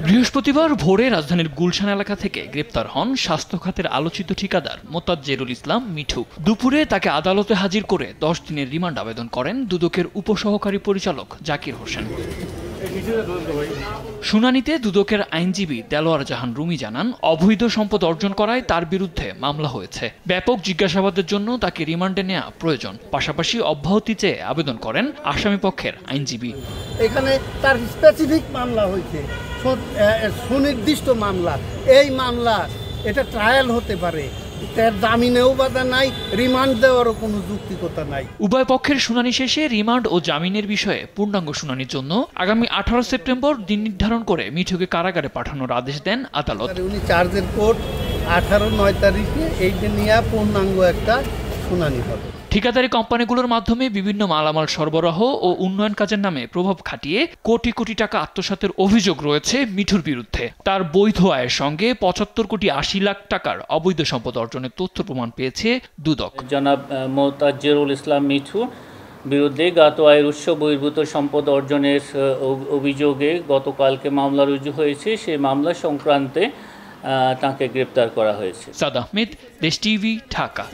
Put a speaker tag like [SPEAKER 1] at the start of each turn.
[SPEAKER 1] বৃহস্পতিবার ভোরে রাজধানীর গুলশান এলাকা থেকে গ্রেপ্তার হন স্বাস্থ্য খাতের আলোচিত ঠিকাদার মোতাজ্জেরুল ইসলাম মিঠু। দুপুরে তাকে আদালতে হাজির করে 10 দিনের রিমান্ড আবেদন করেন দুদকের উপসহকারী পরিচালক জাকির হোসেন। শুনানিতে দুদকের আইনজীবী দেলোয়ার জাহান রুমি জানান, অবৈধ সম্পদ অর্জন করায় তার বিরুদ্ধে মামলা হয়েছে। ব্যাপক জিজ্ঞাসাবাদের জন্য তাকে রিমান্ডে নেওয়া প্রয়োজন। পাশাপাশি অব্যাহতি চেয়ে আবেদন করেন আসামি পক্ষের আইনজীবী।
[SPEAKER 2] এখানে তার স্পেসিফিক মামলা হয়েছে, সুনির্দিষ্ট মামলা। এই মামলা এটা ট্রায়াল হতে পারে, তার জামিনেও বাধা নাই, রিমান্ড দেওয়ারও কোনো যৌক্তিকতা নাই।
[SPEAKER 1] উভয় পক্ষের শুনানি শেষে রিমান্ড ও জামিনের বিষয়ে পূর্ণাঙ্গ শুনানির জন্য আগামী 18 সেপ্টেম্বর দিন নির্ধারণ করে মিঠুকে কারাগারে পাঠানোর আদেশ দেন আদালত।
[SPEAKER 2] উনি চার্জের কোর্ট 18-9 তারিখে এই নিয়ে পূর্ণাঙ্গ একটা শুনানি হবে।
[SPEAKER 1] ঠিকাদারি কোম্পানিগুলোর মাধ্যমে বিভিন্ন মালামাল সরবরাহ ও উন্নয়ন কাজের নামে প্রভাব খাটিয়ে কোটি কোটি টাকা আত্মসাতের অভিযোগ রয়েছে মিঠুর বিরুদ্ধে। তার বৈধ আয়ের সঙ্গে 75 কোটি 80 লাখ টাকার অবৈধ সম্পদ অর্জনের তথ্য প্রমাণ পেয়েছে দুদক।
[SPEAKER 3] জনাব মোতাজ্জেরুল ইসলাম মিঠু বিরুদ্ধে জ্ঞাত আয়ের উৎস বহির্ভূত সম্পদ অর্জনের অভিযোগে গতকালকে মামলা রুজু হয়েছে। সেই মামলা সংক্রান্তে তাকে গ্রেপ্তার করা হয়েছে।
[SPEAKER 1] সাদ আহমেদ, দেশ টিভি, ঢাকা।